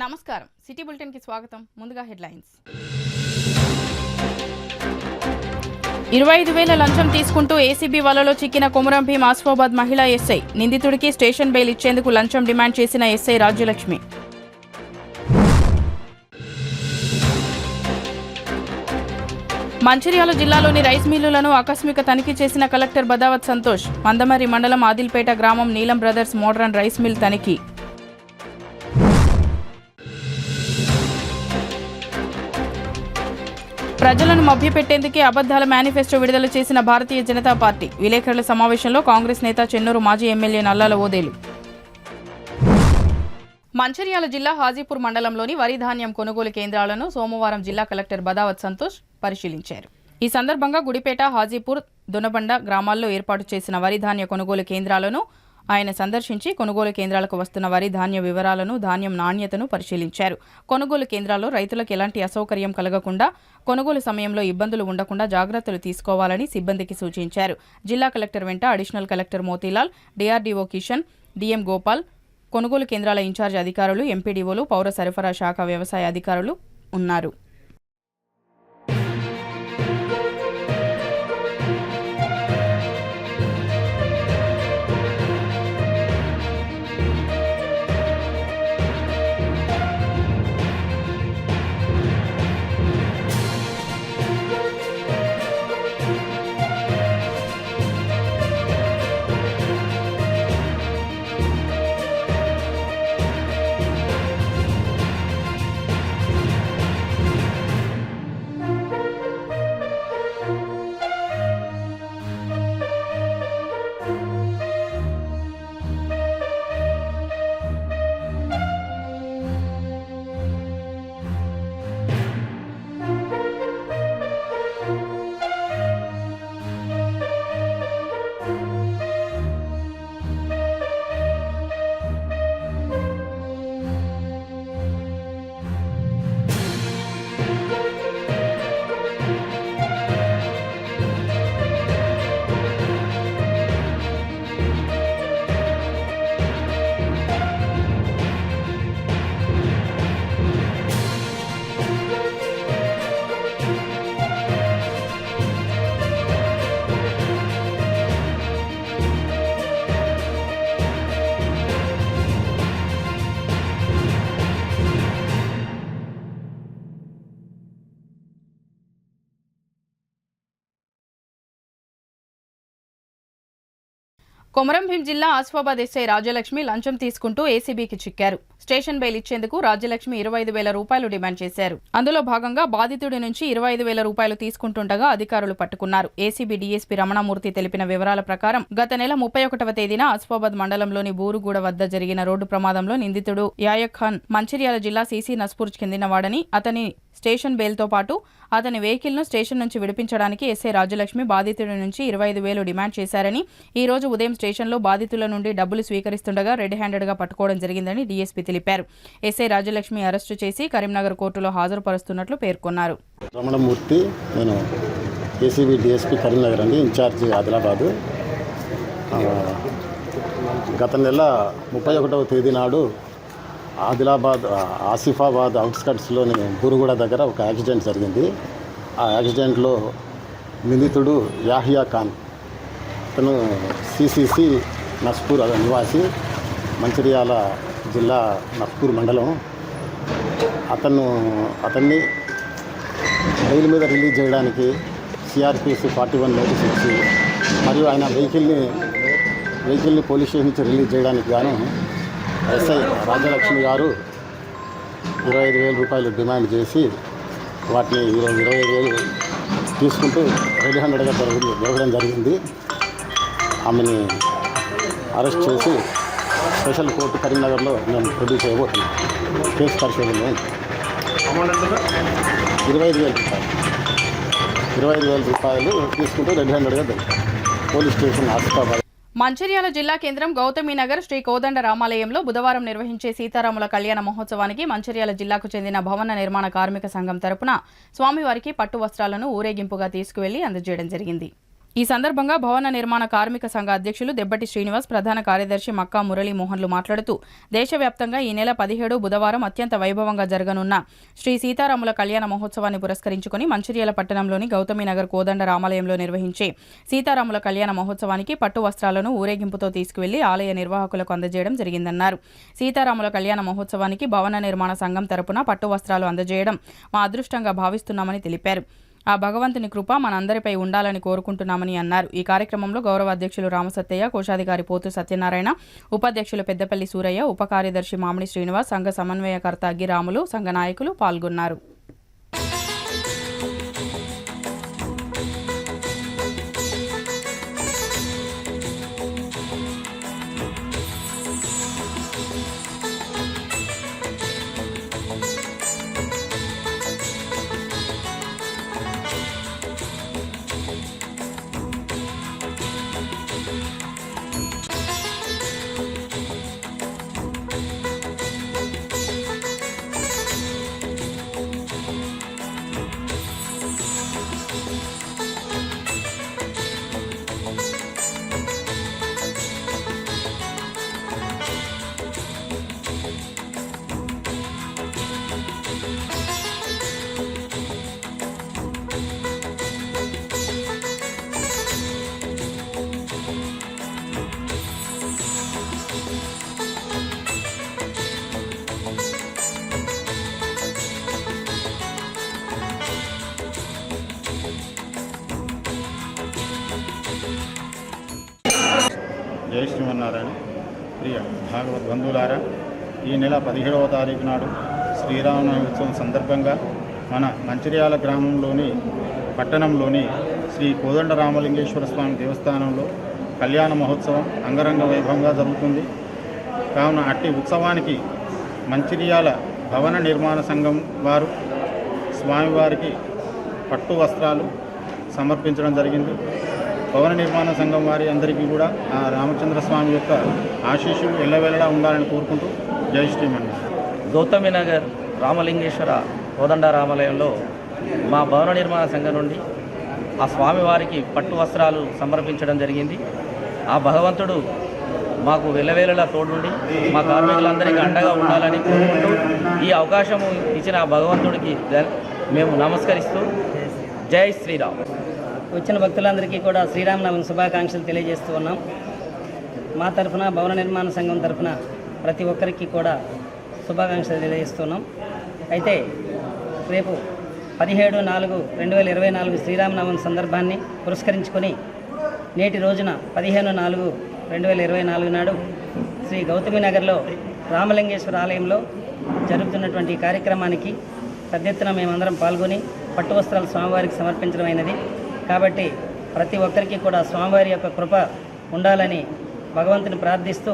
నమస్కారం city bulletin కి స్వాగతం. ముందుగా హెడ్లైన్స్. 25,000 లంచం తీసుకుంటూ ఏసీబీ వలలో చిక్కిన కొమురం భీం ఆసిఫాబాద్ మహిళా ఎస్ఐ. నిందితుడికి స్టేషన్ బెయిల్ ఇచ్చేందుకు లంచం డిమాండ్ చేసిన ఎస్ఐ రాజ్యలక్ష్మి. మంచిర్యాల జిల్లాలోని రైస్ మిల్లులను ఆకస్మిక తనిఖీ చేసిన కలెక్టర్ బదావత్ సంతోష్. మందమర్రి మండలం ఆదిల్పేట గ్రామం నీలం బ్రదర్స్ మోడరన్ రైస్ మిల్ తనిఖీ. ప్రజలను మభ్యపెట్టేందుకే అబద్దాల మేనిఫెస్టో విడుదల చేసిన భారతీయ జనతా పార్టీ. విలేకరుల సమావేశంలో కాంగ్రెస్ నేత చెన్నూరు మాజీ ఎమ్మెల్యే నల్లాల ఓదేలు. మంచిర్యాల జిల్లా హాజీపూర్ మండలంలోని వరి ధాన్యం కొనుగోలు కేంద్రాలను సోమవారం జిల్లా కలెక్టర్ బదావత్ సంతోష్ పరిశీలించారు. ఈ సందర్భంగా గుడిపేట, హాజీపూర్, దొనబండ గ్రామాల్లో ఏర్పాటు చేసిన వరి ధాన్య కొనుగోలు కేంద్రాలను ఆయన సందర్శించి కొనుగోలు కేంద్రాలకు వస్తున్న వరి ధాన్య వివరాలను, ధాన్యం నాణ్యతను పరిశీలించారు. కొనుగోలు కేంద్రాల్లో రైతులకు ఎలాంటి అసౌకర్యం కలగకుండా, కొనుగోలు సమయంలో ఇబ్బందులు ఉండకుండా జాగ్రత్తలు తీసుకోవాలని సిబ్బందికి సూచించారు. జిల్లా కలెక్టర్ వెంట additional collector Motilal, DRDO Kishan, DM Gopal, కొనుగోలు కేంద్రాల ఇన్ఛార్జ్ అధికారులు, ఎంపీడీఓలు, పౌర సరఫరా శాఖ వ్యవసాయ అధికారులు ఉన్నారు. కొమరం భీం జిల్లా ఆసిఫాబాద్ ఎస్ఐ రాజ్యలక్ష్మి లంచం తీసుకుంటూ ఏసీబీకి చిక్కారు. స్టేషన్ బెయిల్ ఇచ్చేందుకు రాజ్యలక్ష్మి 25,000 రూపాయలు డిమాండ్ చేశారు. అందులో భాగంగా బాధితుడి నుంచి 25,000 రూపాయలు తీసుకుంటుండగా అధికారులు పట్టుకున్నారు. ఏసీబీ డీఎస్పీ రమణమూర్తి తెలిపిన వివరాల ప్రకారం గత నెల 31వ తేదీన ఆసిఫాబాద్ మండలంలోని బూరుగుడ వద్ద జరిగిన రోడ్డు ప్రమాదంలో నిందితుడు యాయక్ ఖాన్ మంచిర్యాల జిల్లా సీసీ నస్పూర్ చెందినవాడని, అతని స్టేషన్ బెయిల్తో పాటు అతని వెహికల్ను స్టేషన్ నుంచి విడిపించడానికి ఎస్ఐ రాజ్యలక్ష్మి బాధితుడి నుంచి 25,000 డిమాండ్ చేశారని, ఈ రోజు ఉదయం స్టేషన్లో బాధితుల నుండి డబ్బులు స్వీకరిస్తుండగా రెడ్ హ్యాండెడ్గా పట్టుకోవడం జరిగిందని డీఎస్పీ తెలిపారు. ఎస్ఐ రాజ్యలక్ష్మి అరెస్టు చేసి కరీంనగర్ కోర్టులో హాజరుపరుస్తున్నట్లు పేర్కొన్నారు. రమణమూర్తి, నేను ఏసీబీ డీఎస్పీ కరీంనగర్ అండి, ఇన్ఛార్జి ఆదిలాబాద్. గత నెల 31వ తేదీ నాడు ఆదిలాబాద్ ఆసిఫాబాద్ అవుట్స్కట్స్లోని బూరుగుడ దగ్గర ఒక యాక్సిడెంట్ జరిగింది. ఆ యాక్సిడెంట్లో నిందితుడు యాహియా ఖాన్, అతను సిసిసి నస్పూర్ నివాసి, మంచిర్యాల జిల్లా నస్పూర్ మండలం. అతన్ని బెయిల్ మీద రిలీజ్ చేయడానికి సిఆర్పిసి 41 నోటీస్ ఇచ్చి, మరియు ఆయన వెహికల్ని పోలీస్ స్టేషన్ నుంచి రిలీజ్ చేయడానికి గాను ఎస్ఐ రాజ్యలక్ష్మి గారు 25,000 రూపాయలు డిమాండ్ చేసి వాటిని 25,000 తీసుకుంటూ రెడ్ హ్యాండెడ్గా దొరకడం జరిగింది. ఆమెని అరెస్ట్ చేసి స్పెషల్ కోర్టు కరీంనగర్లో మేము ప్రొడ్యూస్ చేయబోతున్నాం. కేసు పరిశోధనలో 25,000 రూపాయలు తీసుకుంటూ రెడ్ హ్యాండెడ్గా దొరికారు. Police station Asifabad. మంచిర్యాల జిల్లా కేంద్రం గౌతమీనగర్ శ్రీ కోదండ రామాలయంలో బుధవారం నిర్వహించే సీతారాముల కళ్యాణ మహోత్సవానికి మంచిర్యాల జిల్లాకు చెందిన భవన నిర్మాణ కార్మిక సంఘం తరపున స్వామివారికి పట్టు వస్త్రాలను ఊరేగింపుగా తీసుకువెళ్లి అందజేయడం జరిగింది. ఈ సందర్భంగా భవన నిర్మాణ కార్మిక సంఘ అధ్యక్షులు దెబ్బటి శ్రీనివాస్, ప్రధాన కార్యదర్శి మక్కా మురళీ మోహన్లు మాట్లాడుతూ దేశవ్యాప్తంగా ఈ నెల 17 బుధవారం అత్యంత వైభవంగా జరగనున్న శ్రీ సీతారాముల కళ్యాణ మహోత్సవాన్ని పురస్కరించుకుని మంచిర్యాల పట్టణంలోని గౌతమీనగర్ కోదండ రామాలయంలో నిర్వహించే సీతారాముల కళ్యాణ మహోత్సవానికి పట్టు వస్త్రాలను ఊరేగింపుతో తీసుకువెళ్లి ఆలయ నిర్వాహకులకు అందజేయడం జరిగిందన్నారు. సీతారాముల కళ్యాణ మహోత్సవానికి భవన నిర్మాణ సంఘం తరపున పట్టు వస్త్రాలు అందజేయడం మా అదృష్టంగా భావిస్తున్నామని తెలిపారు. ఆ భగవంతుని కృప మనందరిపై ఉండాలని కోరుకుంటున్నామని అన్నారు. ఈ కార్యక్రమంలో గౌరవ అధ్యక్షులు రామసత్తయ్య, కోశాధికారి పోతు సత్యనారాయణ, ఉపాధ్యక్షులు పెద్దపల్లి సూరయ్య, ఉప కార్యదర్శి మామిడి శ్రీనివాస్, సంఘ సమన్వయకర్త అగ్గిరాములు, సంఘ నాయకులు పాల్గొన్నారు. జై శ్రీమన్నారాయణ. ప్రియ భాగవత్ బంధువులారా, ఈ నెల 17వ తారీఖు నాడు శ్రీరామనవమి ఉత్సవం సందర్భంగా మన మంచిర్యాల గ్రామంలోని పట్టణంలోని శ్రీ కోదండ రామలింగేశ్వర స్వామి దేవస్థానంలో కళ్యాణ మహోత్సవం అంగరంగ వైభవంగా జరుగుతుంది. కావున అట్టి ఉత్సవానికి మంచిర్యాల భవన నిర్మాణ సంఘం వారు స్వామివారికి పట్టు వస్త్రాలు సమర్పించడం జరిగింది. భవన నిర్మాణ సంఘం వారి అందరికీ కూడా ఆ రామచంద్ర స్వామి యొక్క ఆశీస్సులు ఎల్లవేళలా ఉండాలని కోరుకుంటూ జై శ్రీమన్నారాయణ. గౌతమీనగర్ రామలింగేశ్వర కోదండ రామాలయంలో మా భవన నిర్మాణ సంఘం నుండి ఆ స్వామివారికి పట్టు వస్త్రాలు సమర్పించడం జరిగింది. ఆ భగవంతుడు మాకు వెల్లవేళలా తోడుండి మా కార్మికులందరికీ అండగా ఉండాలని కోరుకుంటూ ఈ అవకాశం ఇచ్చిన ఆ భగవంతుడికి మేము నమస్కరిస్తూ జై శ్రీరామ్. వచ్చిన భక్తులందరికీ కూడా శ్రీరామనవమి శుభాకాంక్షలు తెలియజేస్తూ ఉన్నాం. మా తరఫున భవన నిర్మాణ సంఘం తరఫున ప్రతి ఒక్కరికి కూడా శుభాకాంక్షలు తెలియజేస్తున్నాం. అయితే రేపు 17/4/2024 శ్రీరామనవమి సందర్భాన్ని పురస్కరించుకొని నేటి రోజున 15/4/2024 నాడు శ్రీ గౌతమీనగర్లో రామలింగేశ్వర ఆలయంలో జరుగుతున్నటువంటి కార్యక్రమానికి పెద్ద ఎత్తున మేమందరం పాల్గొని పట్టు వస్త్రాలు స్వామివారికి సమర్పించడం అయినది. కాబట్టి ప్రతి ఒక్కరికి కూడా స్వామివారి యొక్క కృప ఉండాలని భగవంతుని ప్రార్థిస్తూ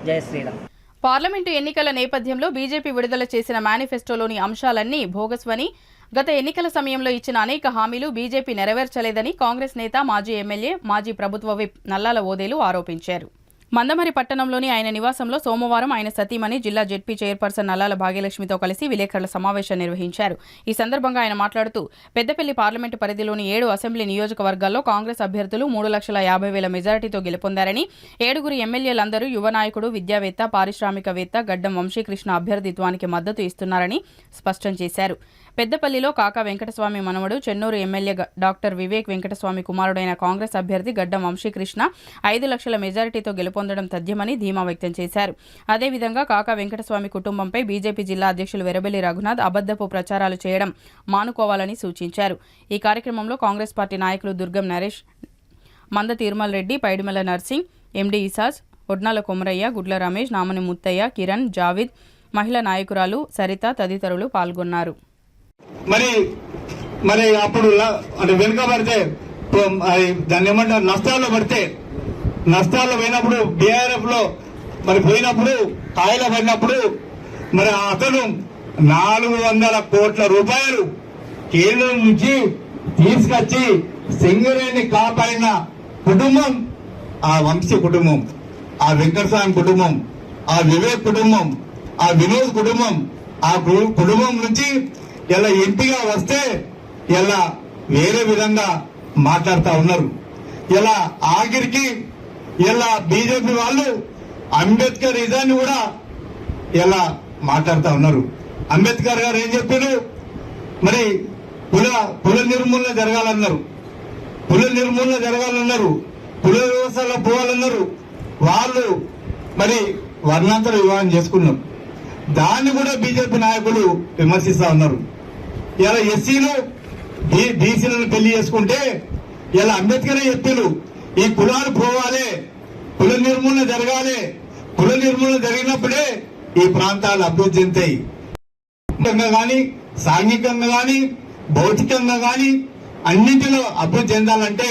జై శ్రీరామ్. పార్లమెంటు ఎన్నికల నేపథ్యంలో బీజేపీ విడుదల చేసిన మేనిఫెస్టోలోని అంశాలన్నీ భోగస్వని, గత ఎన్నికల సమయంలో ఇచ్చిన అనేక హామీలు బీజేపీ నెరవేర్చలేదని కాంగ్రెస్ నేత, మాజీ ఎమ్మెల్యే, మాజీ ప్రభుత్వ విప్ నల్లాల ఓదేలు ఆరోపించారు. మందమరి పట్టణంలోని ఆయన నివాసంలో సోమవారం ఆయన సతీమణి, జిల్లా జెడ్పీ చైర్పర్సన్ నల్లాల భాగ్యలక్ష్మితో కలిసి విలేకరుల సమావేశం నిర్వహించారు. ఈ సందర్భంగా ఆయన మాట్లాడుతూ పెద్దపల్లి పార్లమెంటు పరిధిలోని 7 అసెంబ్లీ నియోజకవర్గాల్లో కాంగ్రెస్ అభ్యర్థులు 3,50,000 మెజారిటీతో గెలుపొందారని, 7 ఎమ్మెల్యేలందరూ యువ నాయకుడు, విద్యావేత్త, పారిశ్రామికవేత్త గడ్డం వంశీకృష్ణ అభ్యర్థిత్వానికి మద్దతు ఇస్తున్నారని స్పష్టం చేశారు. పెద్దపల్లిలో కాకా వెంకటస్వామి మనవడు, చెన్నూరు ఎమ్మెల్యే డాక్టర్ వివేక్ వెంకటస్వామి కుమారుడైన కాంగ్రెస్ అభ్యర్థి గడ్డం వంశీకృష్ణ 5 లక్షల మెజారిటీతో గెలుపొందడం తథ్యమని ధీమా వ్యక్తం చేశారు. అదేవిధంగా కాకా వెంకటస్వామి కుటుంబంపై బీజేపీ జిల్లా అధ్యక్షులు వెరబెల్లి రఘునాథ్ అబద్దపు ప్రచారాలు చేయడం మానుకోవాలని సూచించారు. ఈ కార్యక్రమంలో కాంగ్రెస్ పార్టీ నాయకులు దుర్గం నరేష్, మంద తిరుమల్ రెడ్డి, పైడిమల నర్సింగ్, ఎండి ఇసాజ్, ఒడ్నాల కొమరయ్య, గుడ్ల రమేష్, నామని ముత్తయ్య, కిరణ్, జావిద్, మహిళా నాయకురాలు సరిత తదితరులు పాల్గొన్నారు. మరి అప్పుడు అంటే వెనుక పడితే దాన్ని ఏమంటారు, నష్టాల్లో పోయినప్పుడు బీఆర్ఎఫ్ లో మరి పోయినప్పుడు కాయలు పడినప్పుడు మరి అతను 400 కోట్ల రూపాయలు కేంద్రం నుంచి తీసుకొచ్చి సింగరేణి కాపాడిన కుటుంబం ఆ వంశీ కుటుంబం, ఆ వెంకటస్వామి కుటుంబం, ఆ వివేక్ కుటుంబం, ఆ వినోద్ కుటుంబం. ఆ కుటుంబం నుంచి ఇలా ఎంపీగా వస్తే ఇలా వేరే విధంగా మాట్లాడుతూ ఉన్నారు. ఇలా ఆఖరికి ఇలా బీజేపీ వాళ్ళు అంబేద్కర్ ఇజాన్ని కూడా ఇలా మాట్లాడుతూ ఉన్నారు. అంబేద్కర్ గారు ఏం చెప్పారు, మరి కుల నిర్మూలన జరగాలన్నారు, కుల నిర్మూలన జరగాలన్నారు, కుల వ్యవస్థలో పోవాలన్నారు. వాళ్ళు మరి వర్ణాంతర వివాహం చేసుకున్నారు. దాన్ని కూడా బీజేపీ నాయకులు విమర్శిస్తా ఉన్నారు. ఇలా ఎస్సీలు బీసీలను పెళ్లి చేసుకుంటే ఇలా అంబేద్కర్ చెప్పారు, ఈ కులాలు పోవాలి, కుల నిర్మూలన జరగాలి, కుల నిర్మూలన జరిగినప్పుడే ఈ ప్రాంతాలు అభివృద్ధి చెందుతాయి. కానీ సాంఘికంగా కానీ భౌతికంగా కానీ అన్నింటిలో అభివృద్ధి చెందాలంటే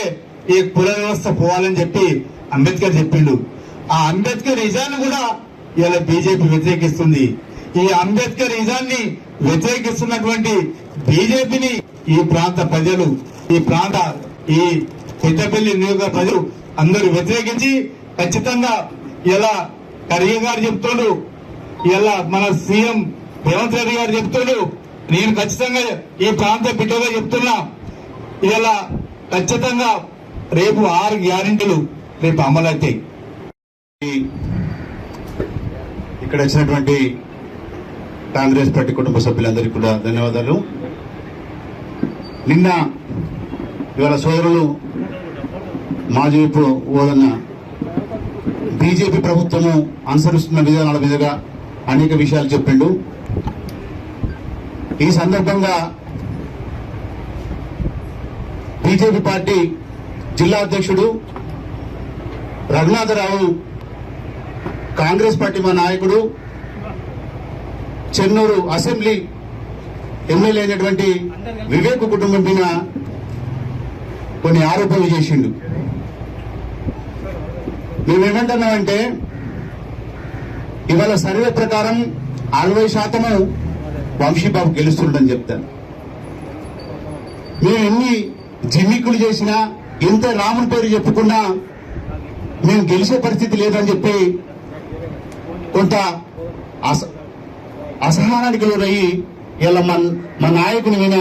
ఈ కుల వ్యవస్థ పోవాలని చెప్పి అంబేద్కర్ చెప్పిండు. ఆ అంబేద్కర్ ఇజాన్ని కూడా ఇలా బీజేపీ వ్యతిరేకిస్తుంది. ఈ అంబేద్కర్ ఇజాన్ని వ్యతిరేకిస్తున్నటువంటి బీజేపీని ఈ ప్రాంత ప్రజలు, ఈ పెద్దపల్లి నియోజక ప్రజలు అందరూ వ్యతిరేకించి ఖచ్చితంగా ఇలా ఖర్గే గారు చెప్తాడు, ఇలా మన సీఎం రేవంత్ రెడ్డి గారు చెప్తాడు, నేను ఖచ్చితంగా ఈ ప్రాంత బిడ్డగా చెప్తున్నా, ఇలా ఖచ్చితంగా రేపు 6 గ్యారెంటీలు రేపు అమలవుతాయి. ఇక్కడ వచ్చినటువంటి కాంగ్రెస్ పార్టీ కుటుంబ సభ్యులందరికీ కూడా ధన్యవాదాలు. నిన్న ఇవాళ సోదరులు మాజీపు ఓదన్న బీజేపీ ప్రభుత్వము అనుసరిస్తున్న విధానాల మీదుగా అనేక విషయాలు చెప్పిండు. ఈ సందర్భంగా బీజేపీ పార్టీ జిల్లా అధ్యక్షుడు రఘునాథరావు, కాంగ్రెస్ పార్టీ మా నాయకుడు, చెన్నూరు అసెంబ్లీ ఎమ్మెల్యే అయినటువంటి వివేక్ కుటుంబం మీద కొన్ని ఆరోపణలు చేసిండు. మేమేమంటున్నామంటే ఇవాళ సర్వే ప్రకారం 60% వంశీబాబు గెలుస్తుండని చెప్తాను. మేము ఎన్ని జిమ్మికులు చేసినా, ఎంత రాముని పేరు చెప్పుకున్నా మేము గెలిచే పరిస్థితి లేదని చెప్పి కొంత అసహనానికి లోనయ్యి ఇలా మా నాయకుని మీద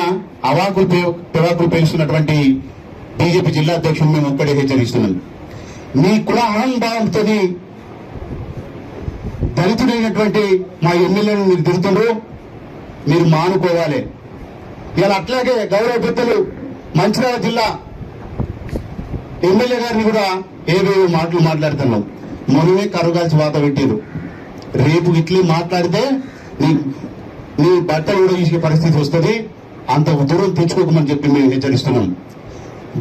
పెవాకులు పేలుస్తున్నటువంటి బీజేపీ జిల్లా అధ్యక్షుడు మేము ఒక్కడే హెచ్చరిస్తున్నాం. మీ కుల అహంభావంతో దళితుడైనటువంటి మా ఎమ్మెల్యేలను మీరు తిరుగుతుండ్రు, మీరు మానుకోవాలి. ఇలా అట్లాగే గౌరవ పెద్దలు మంచిర్యాల జిల్లా ఎమ్మెల్యే గారిని కూడా ఏవేవో మాటలు మాట్లాడుతున్నాం. మొన్ననే కరుగాల్సి వాత పెట్టారు. రేపు ఇట్లే మాట్లాడితే నీ బట్టలు కూడా తీసే పరిస్థితి వస్తుంది. అంత దూరం తెచ్చుకోకమని చెప్పి మేము హెచ్చరిస్తున్నాం.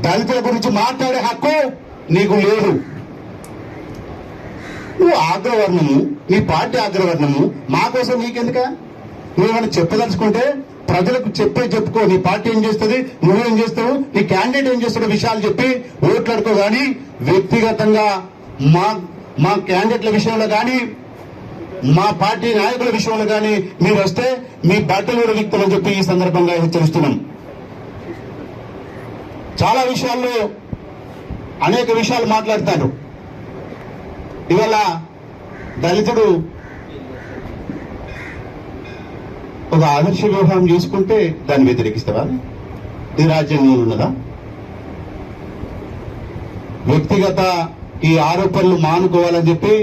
దళితుల గురించి మాట్లాడే హక్కు నీకు లేదు. నువ్వు అగ్రవర్ణము, నీ పార్టీ అగ్రవర్ణము, మా కోసం నీకెందుక? నువ్వేమైనా చెప్పదలుచుకుంటే ప్రజలకు చెప్పుకో. నీ పార్టీ ఏం చేస్తుంది, నువ్వేం చేస్తావు, నీ క్యాండిడేట్ ఏం చేస్తాడో విషయాలు చెప్పి ఓట్లాడుకో. కానీ వ్యక్తిగతంగా మా క్యాండిడేట్ల విషయంలో కానీ మా పార్టీ నాయకుల విషయంలో కానీ మీరు వస్తే మీ బట్టలు వ్యక్తులని చెప్పి ఈ సందర్భంగా హెచ్చరిస్తున్నాం. చాలా విషయాల్లో అనేక విషయాలు మాట్లాడతారు. ఇవాళ దళితుడు ఒక ఆదర్శ వ్యవహారం చేసుకుంటే దాన్ని వ్యతిరేకిస్తావా? ఇది రాజ్యాంగంలో ఉన్నదా? వ్యక్తిగత ఈ ఆరోపణలు మానుకోవాలని చెప్పి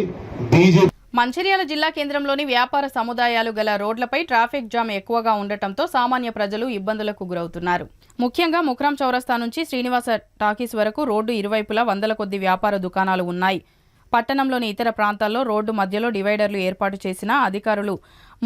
బీజేపీ. మంచిర్యాల జిల్లా కేంద్రంలోని వ్యాపార సముదాయాలు గల రోడ్లపై ట్రాఫిక్ జామ్ ఎక్కువగా ఉండటంతో సామాన్య ప్రజలు ఇబ్బందులకు గురవుతున్నారు. ముఖ్యంగా ముక్రాం చౌరస్తా నుంచి శ్రీనివాస టాకీస్ వరకు రోడ్డు ఇరువైపులా 100 కొద్ది వ్యాపార దుకాణాలు ఉన్నాయి. పట్టణంలోని ఇతర ప్రాంతాల్లో రోడ్డు మధ్యలో డివైడర్లు ఏర్పాటు చేసిన అధికారులు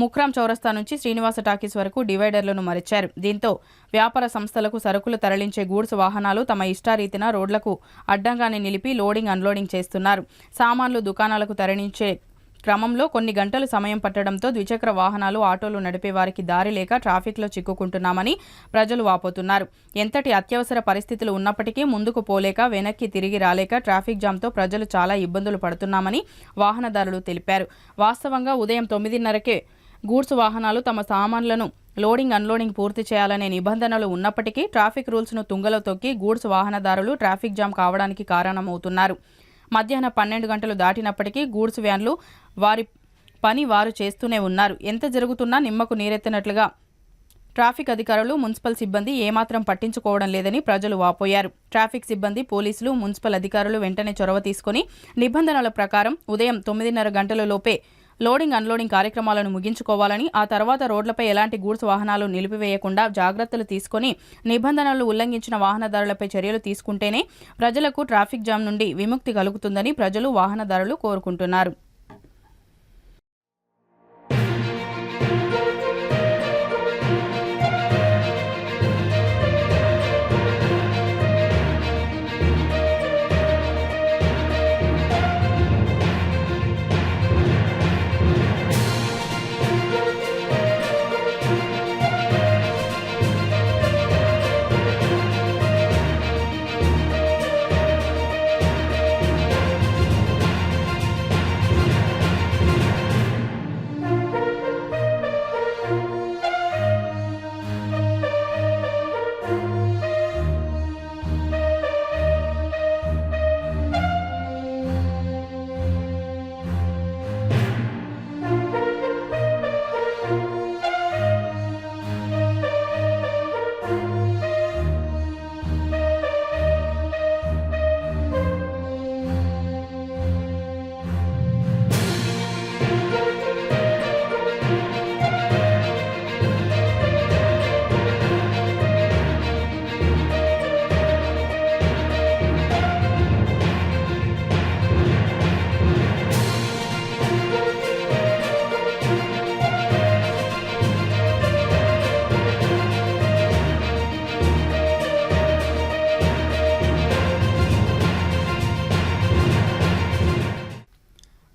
ముక్రాం చౌరస్తా నుంచి శ్రీనివాస టాకీస్ వరకు డివైడర్లను మరిచారు. దీంతో వ్యాపార సంస్థలకు సరుకులు తరలించే గూడ్స్ వాహనాలు తమ ఇష్టారీతిన రోడ్లకు అడ్డంగానే నిలిపి లోడింగ్ అన్లోడింగ్ చేస్తున్నారు. సామాన్లు దుకాణాలకు తరలించే క్రమంలో కొన్ని గంటలు సమయం పట్టడంతో ద్విచక్ర వాహనాలు, ఆటోలు నడిపే వారికి దారి లేక ట్రాఫిక్లో చిక్కుకుంటున్నామని ప్రజలు వాపోతున్నారు. ఎంతటి అత్యవసర పరిస్థితులు ఉన్నప్పటికీ ముందుకు పోలేక, వెనక్కి తిరిగి రాలేక ట్రాఫిక్ జామ్తో ప్రజలు చాలా ఇబ్బందులు పడుతున్నామని వాహనదారులు తెలిపారు. వాస్తవంగా ఉదయం 9:30కే గూడ్స్ వాహనాలు తమ సామాన్లను లోడింగ్ అన్లోడింగ్ పూర్తి చేయాలనే నిబంధనలు ఉన్నప్పటికీ ట్రాఫిక్ రూల్స్ను తుంగలో తొక్కి గూడ్స్ వాహనదారులు ట్రాఫిక్ జామ్ కావడానికి కారణమవుతున్నారు. మధ్యాహ్నం 12 గంటలు దాటినప్పటికీ గూడ్స్ వ్యాన్లు వారి పని వారు చేస్తూనే ఉన్నారు. ఎంత జరుగుతున్నా నిమ్మకు నీరెత్తినట్లుగా ట్రాఫిక్ అధికారులు మున్సిపల్ సిబ్బంది ఏమాత్రం పట్టించుకోవడం లేదని ప్రజలు వాపోయారు. ట్రాఫిక్ సిబ్బంది, పోలీసులు, మున్సిపల్ అధికారులు వెంటనే చొరవ తీసుకుని నిబంధనల ప్రకారం ఉదయం 9:30 గంటల లోపే లోడింగ్ అన్లోడింగ్ కార్యక్రమాలను ముగించుకోవాలని, ఆ తర్వాత రోడ్లపై ఎలాంటి గూడ్స్ వాహనాలు నిలిపివేయకుండా జాగ్రత్తలు తీసుకొని నిబంధనలు ఉల్లంఘించిన వాహనదారులపై చర్యలు తీసుకుంటేనే ప్రజలకు ట్రాఫిక్ జామ్ నుండి విముక్తి కలుగుతుందని ప్రజలు, వాహనదారులు కోరుకుంటున్నారు.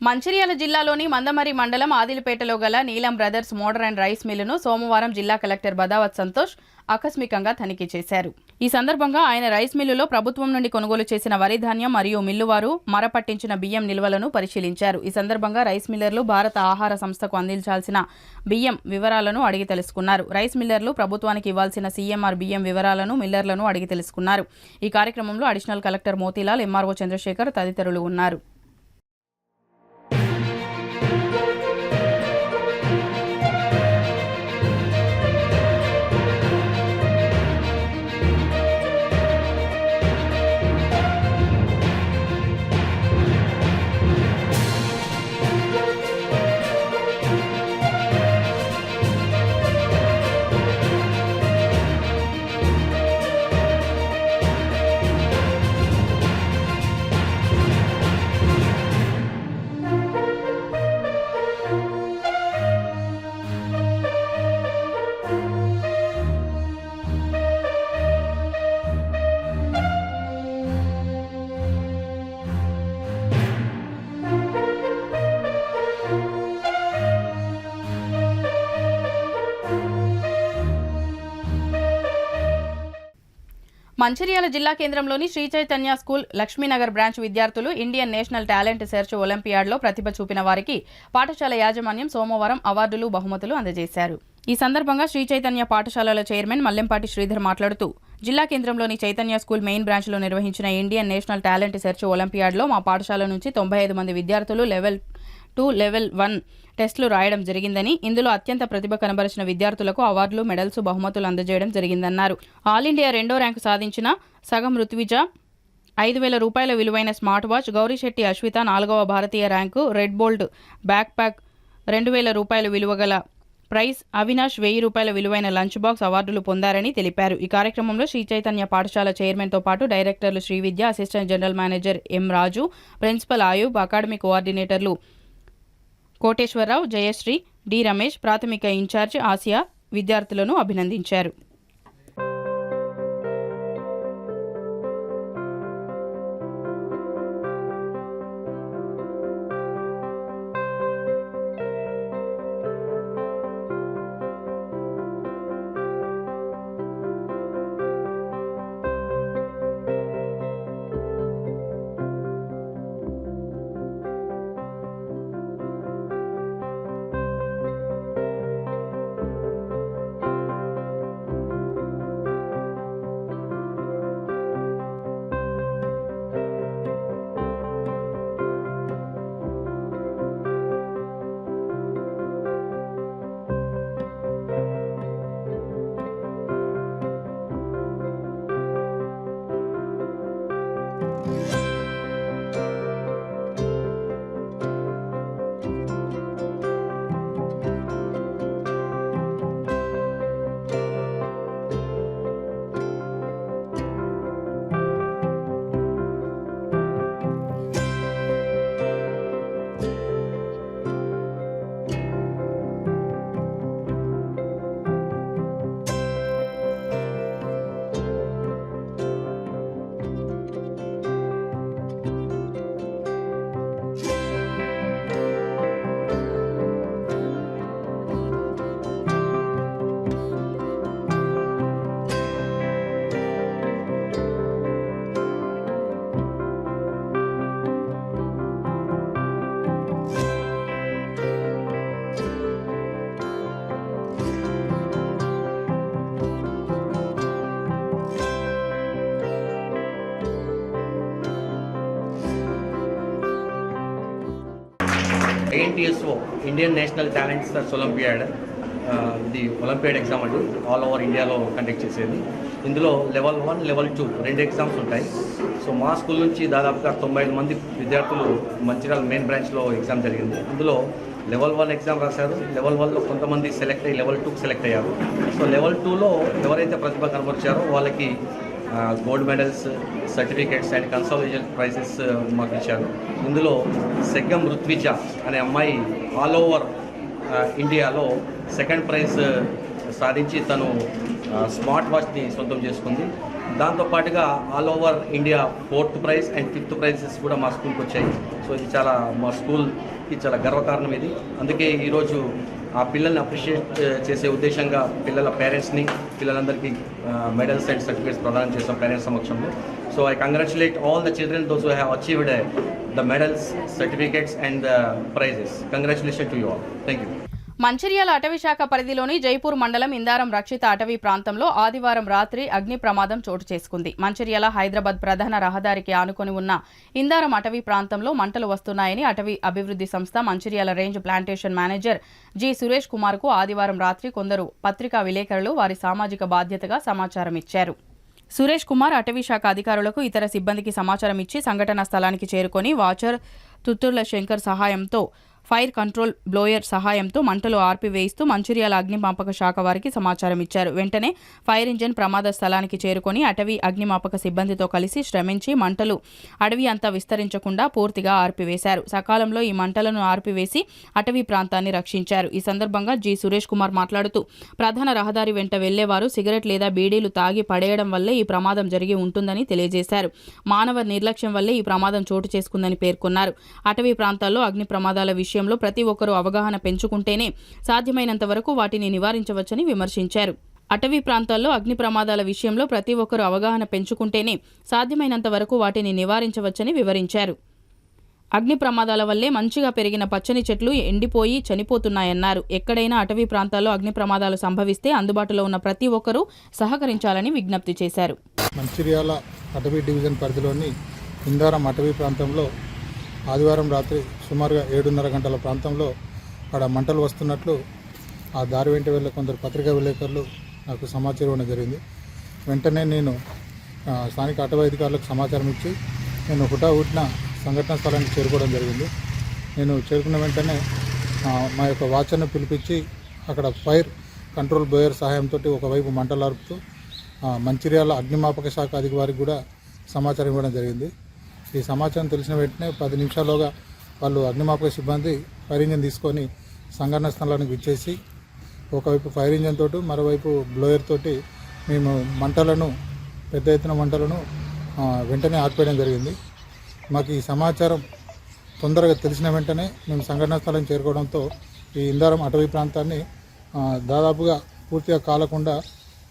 మంచిర్యాల జిల్లాలోని మందమరి మండలం ఆదిలిపేటలో గల నీలం బ్రదర్స్ మోటార్ అండ్ రైస్ మిల్లును సోమవారం జిల్లా కలెక్టర్ బదావత్ సంతోష్ ఆకస్మికంగా తనిఖీ చేశారు. ఈ సందర్భంగా ఆయన రైస్ మిల్లులో ప్రభుత్వం నుండి కొనుగోలు చేసిన వరి ధాన్యం మరియు మిల్లువారు మరపట్టించిన బియ్యం నిల్వలను పరిశీలించారు. ఈ సందర్భంగా రైస్ మిల్లర్లు భారత ఆహార సంస్థకు అందించాల్సిన బియ్యం వివరాలను అడిగి తెలుసుకున్నారు. రైస్ మిల్లర్లు ప్రభుత్వానికి ఇవ్వాల్సిన సీఎంఆర్ బియ్యం వివరాలను మిల్లర్లను అడిగి తెలుసుకున్నారు. ఈ కార్యక్రమంలో additional collector Motilal, MRO Chandrashekar తదితరులు ఉన్నారు. మంచిర్యాల జిల్లా కేంద్రంలోని శ్రీ చైతన్య స్కూల్ లక్ష్మీనగర్ బ్రాంచ్ విద్యార్థులు ఇండియన్ నేషనల్ టాలెంట్ సెర్చ్ ఒలింపియాడ్లో ప్రతిభ చూపిన వారికి పాఠశాల యాజమాన్యం సోమవారం అవార్డులు, బహుమతులు అందజేశారు. ఈ సందర్భంగా శ్రీ చైతన్య పాఠశాలల చైర్మన్ మల్లెంపాటి శ్రీధర్ మాట్లాడుతూ, జిల్లా కేంద్రంలోని చైతన్య స్కూల్ మెయిన్ బ్రాంచ్లో నిర్వహించిన ఇండియన్ నేషనల్ టాలెంట్ సెర్చ్ ఒలింపియాడ్లో మా పాఠశాల నుంచి 95 మంది విద్యార్థులు లెవెల్ 2, లెవెల్ 1 టెస్టులు రాయడం జరిగిందని, ఇందులో అత్యంత ప్రతిభ కనబరిచిన విద్యార్థులకు అవార్డులు, మెడల్స్, బహుమతులు అందజేయడం జరిగిందన్నారు. ఆల్ ఇండియా 2వ ర్యాంకు సాధించిన సగం రుత్విజ 5,000 రూపాయల విలువైన స్మార్ట్ వాచ్, గౌరీశెట్టి అశ్విత 4వ భారతీయ rank, red bolt back pack 2,000 రూపాయల విలువగల ప్రైజ్, అవినాష్ 1,000 రూపాయల విలువైన లంచ్ బాక్స్ అవార్డులు పొందారని తెలిపారు. ఈ కార్యక్రమంలో శ్రీ చైతన్య పాఠశాల చైర్మన్తో పాటు డైరెక్టర్లు Srividya, assistant general manager M Raju, principal Ayub, academic కోఆర్డినేటర్లు కోటేశ్వరరావు, జయశ్రీ, డి రమేష్, ప్రాథమిక ఇన్ఛార్జ్ ఆసియా విద్యార్థులను అభినందించారు. INTSO Indian national talent search olympiad ఇది ఒలింపియాడ్ ఎగ్జామ్ అండి ఆల్ ఓవర్ ఇండియాలో కండక్ట్ చేసేది. ఇందులో లెవెల్ 1 లెవెల్ 2 2 ఎగ్జామ్స్ ఉంటాయి. సో మా స్కూల్ నుంచి దాదాపుగా 95 మంది విద్యార్థులు మంచిర్యాల మెయిన్ బ్రాంచ్లో ఎగ్జామ్ జరిగింది. ఇందులో లెవెల్ 1 ఎగ్జామ్ రాశారు. లెవెల్ 1లో కొంతమంది సెలెక్ట్ అయ్యి లెవెల్ 2కి సెలెక్ట్ అయ్యారు. సో లెవెల్ 2లో ఎవరైతే ప్రతిభ కనబరిచారో వాళ్ళకి gold medals, certificates and consolation prizes మాకు ఇచ్చారు. ఇందులో సెగ్గం రుత్విజ అనే అమ్మాయి ఆల్ ఓవర్ ఇండియాలో సెకండ్ ప్రైజ్ సాధించి తను స్మార్ట్ వాచ్ని సొంతం చేసుకుంది. దాంతోపాటుగా all over India 4th prize and 5th prizes కూడా మా స్కూల్కి వచ్చాయి. సో ఇది చాలా మా స్కూల్కి చాలా గర్వకారణం ఇది. అందుకే ఈరోజు ఆ పిల్లల్ని అప్రిషియేట్ చేసే ఉద్దేశంగా పిల్లల పేరెంట్స్ని, పిల్లలందరికీ మెడల్స్ అండ్ సర్టిఫికేట్స్ ప్రదానం చేస్తాం పేరెంట్స్ సమక్షంలో. So I congratulate all the children those who have achieved the medals, certificates and the prizes. Congratulation to you all. Thank you. Mancherial అటవీ శాఖ పరిధిలోని జైపూర్ మండలం ఇందారం రక్షిత అటవీ ప్రాంతంలో ఆదివారం రాత్రి అగ్ని ప్రమాదం చోటు చేసుకుంది. మంచిర్యాల హైదరాబాద్ ప్రధాన రహదారికి ఆనుకొని ఉన్న ఇందారం అటవీ ప్రాంతంలో మంటలు వస్తున్నాయని అటవీ అభివృద్ధి సంస్థ Mancherial range plantation manager G Suresh కుమార్కు ఆదివారం రాత్రి కొందరు పత్రికా విలేకరులు వారి సామాజిక బాధ్యతగా సమాచారం ఇచ్చారు. సురేష్ కుమార్ అటవీ శాఖ అధికారులకు ఇతర సిబ్బందికి సమాచారం ఇచ్చి సంఘటనా స్థలానికి చేరుకొని వాచర్ తుత్తుర్ల శంకర్ సహాయంతో ఫైర్ కంట్రోల్ బ్లోయర్ సహాయంతో మంటలు ఆర్పివేయిస్తూ మంచిర్యాల అగ్నిమాపక శాఖ వారికి సమాచారం ఇచ్చారు. వెంటనే ఫైర్ ఇంజిన్ ప్రమాద స్థలానికి చేరుకొని అటవీ అగ్నిమాపక సిబ్బందితో కలిసి శ్రమించి మంటలు అడవి అంతా విస్తరించకుండా పూర్తిగా ఆర్పివేశారు. సకాలంలో ఈ మంటలను ఆర్పివేసి అటవీ ప్రాంతాన్ని రక్షించారు. ఈ సందర్భంగా జి సురేష్ కుమార్ మాట్లాడుతూ ప్రధాన రహదారి వెంట వెళ్లేవారు సిగరెట్ లేదా బీడీలు తాగి పడేయడం వల్లే ఈ ప్రమాదం జరిగి ఉంటుందని తెలియజేశారు. మానవ నిర్లక్ష్యం వల్లే ఈ ప్రమాదం చోటు చేసుకుందని పేర్కొన్నారు. అటవీ ప్రాంతాల్లో అగ్ని ప్రమాదాల విషయంలో ప్రతి ఒక్కరూ అవగాహన పెంచుకుంటేనే సాధ్యమైనంత వరకు వాటిని నివారించవచ్చని విమర్శించారు. అటవీ ప్రాంతాల్లో అగ్ని ప్రమాదాల విషయంలో ప్రతి ఒక్కరూ అవగాహన పెంచుకుంటేనే సాధ్యమైనంత వరకు వాటిని నివారించవచ్చని వివరించారు. అగ్ని ప్రమాదాల వల్లే మంచిగా పెరిగిన పచ్చని చెట్లు ఎండిపోయి చనిపోతున్నాయన్నారు. ఎక్కడైనా అటవీ ప్రాంతాల్లో అగ్ని ప్రమాదాలు సంభవిస్తే అందుబాటులో ఉన్న ప్రతి ఒక్కరూ సహకరించాలని విజ్ఞప్తి చేశారు. మంచిర్యాల అటవీ డివిజన్ పరిధిలోని ఇందారం అటవీ ప్రాంతంలో ఆదివారం రాత్రి సుమారుగా 7:30 గంటల ప్రాంతంలో అక్కడ మంటలు వస్తున్నట్లు ఆ దారి వెంట వెళ్ళే కొందరు పత్రికా విలేకరులు నాకు సమాచారం ఇవ్వడం జరిగింది. వెంటనే నేను స్థానిక అటవీ అధికారులకు సమాచారం ఇచ్చి నేను హుటాహుటిన సంఘటనా స్థలానికి చేరుకోవడం జరిగింది. నేను చేరుకున్న వెంటనే మా యొక్క వాచర్ను పిలిపించి అక్కడ ఫైర్ కంట్రోల్ బ్లోయర్ సహాయంతో ఒకవైపు మంటలు ఆర్పుతూ మంచిర్యాల అగ్నిమాపక శాఖ అధికారికి కూడా సమాచారం ఇవ్వడం జరిగింది. ఈ సమాచారం తెలిసిన వెంటనే 10 నిమిషాల్లోగా వాళ్ళు అగ్నిమాపక సిబ్బంది ఫైర్ ఇంజిన్ తీసుకొని సంఘటన స్థలానికి విచ్చేసి ఒకవైపు ఫైర్ ఇంజిన్ తోటి మరోవైపు బ్లోయర్ తోటి మేము పెద్ద ఎత్తున మంటలను వెంటనే ఆర్పేయడం జరిగింది. మాకు ఈ సమాచారం తొందరగా తెలిసిన వెంటనే మేము సంఘటనా స్థలం చేరుకోవడంతో ఈ ఇందారం అటవీ ప్రాంతాన్ని దాదాపుగా పూర్తిగా కాలకుండా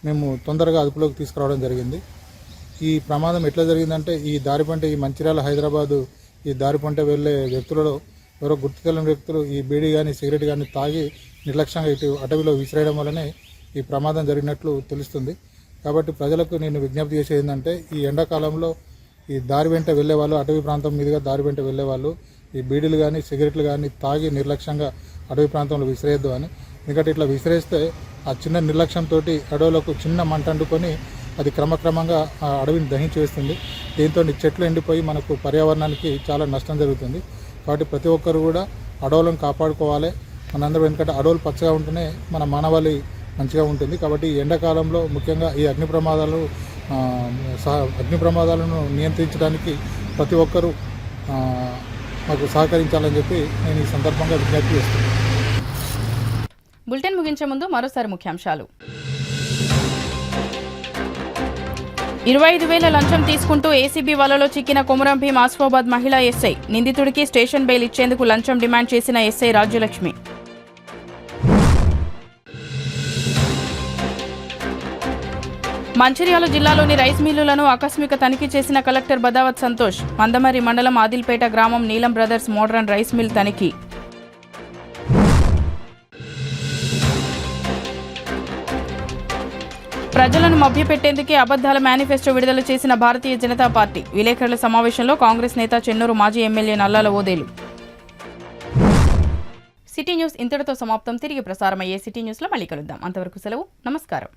మేము తొందరగా అదుపులోకి తీసుకురావడం జరిగింది. ఈ ప్రమాదం ఎట్లా జరిగిందంటే ఈ దారి పంట ఈ మంచిర్యాల హైదరాబాదు ఈ దారి పంట వెళ్ళే వ్యక్తులలో ఎవరో గుర్తు తెలియని వ్యక్తులు ఈ బీడీ కానీ సిగరెట్ కానీ తాగి నిర్లక్ష్యంగా ఇటు అటవీలో విసిరేయడం వల్లనే ఈ ప్రమాదం జరిగినట్లు తెలుస్తుంది. కాబట్టి ప్రజలకు నేను విజ్ఞప్తి చేసేది ఏంటంటే ఈ ఎండాకాలంలో ఈ దారి వెంట వెళ్ళే వాళ్ళు అటవీ ప్రాంతం మీదుగా దారి వెంట వెళ్ళే వాళ్ళు ఈ బీడీలు కానీ సిగరెట్లు కానీ తాగి నిర్లక్ష్యంగా అటవీ ప్రాంతంలో విసిరేయద్దు అని. ఎందుకంటే ఇట్లా విసిరేస్తే ఆ చిన్న నిర్లక్ష్యంతో అడవులకు చిన్న మంట అంటుకొని అది క్రమక్రమంగా ఆ అడవిని దహించి వేస్తుంది. దీంతో చెట్లు ఎండిపోయి మనకు పర్యావరణానికి చాలా నష్టం జరుగుతుంది. కాబట్టి ప్రతి ఒక్కరు కూడా అడవులను కాపాడుకోవాలి. మనందరం ఎందుకంటే అడవులు పచ్చగా ఉంటేనే మన మానవాళి మంచిగా ఉంటుంది. కాబట్టి ఈ ఎండాకాలంలో ముఖ్యంగా ఈ అగ్ని ప్రమాదాలను నియంత్రించడానికి ప్రతి ఒక్కరూ మాకు సహకరించాలని చెప్పి నేను ఈ సందర్భంగా విజ్ఞప్తి చేస్తున్నాను. బులెటిన్ ముగించే ముందు మరోసారి ముఖ్యాంశాలు. 25,000 లంచం తీసుకుంటూ ఏసీబీ వలలో చిక్కిన కొమురం భీం ఆసిఫాబాద్ మహిళా ఎస్ఐ. నిందితుడికి స్టేషన్ బెయిల్ ఇచ్చేందుకు లంచం డిమాండ్ చేసిన ఎస్ఐ రాజ్యలక్ష్మి. మంచిర్యాల జిల్లాలోని రైస్ మిల్లులను ఆకస్మిక తనిఖీ చేసిన కలెక్టర్ బదావత్ సంతోష్. మందమర్రి మండలం ఆదిల్పేట గ్రామం నీలం బ్రదర్స్ మోడరన్ రైస్ మిల్ తనిఖీ. ప్రజలను మభ్యపెట్టేందుకే అబద్దాల మేనిఫెస్టో విడుదల చేసిన భారతీయ జనతా పార్టీ. విలేకరుల సమావేశంలో కాంగ్రెస్ నేత చెన్నూరు మాజీ ఎమ్మెల్యే నల్లాల ఓదేలు. సిటీ న్యూస్ ఇంతటితో సమాప్తం. తిరిగి ప్రసారమయ్యే సిటీ న్యూస్లో మళ్ళీ కలుద్దాం. అంతవరకు సెలవు. నమస్కారం.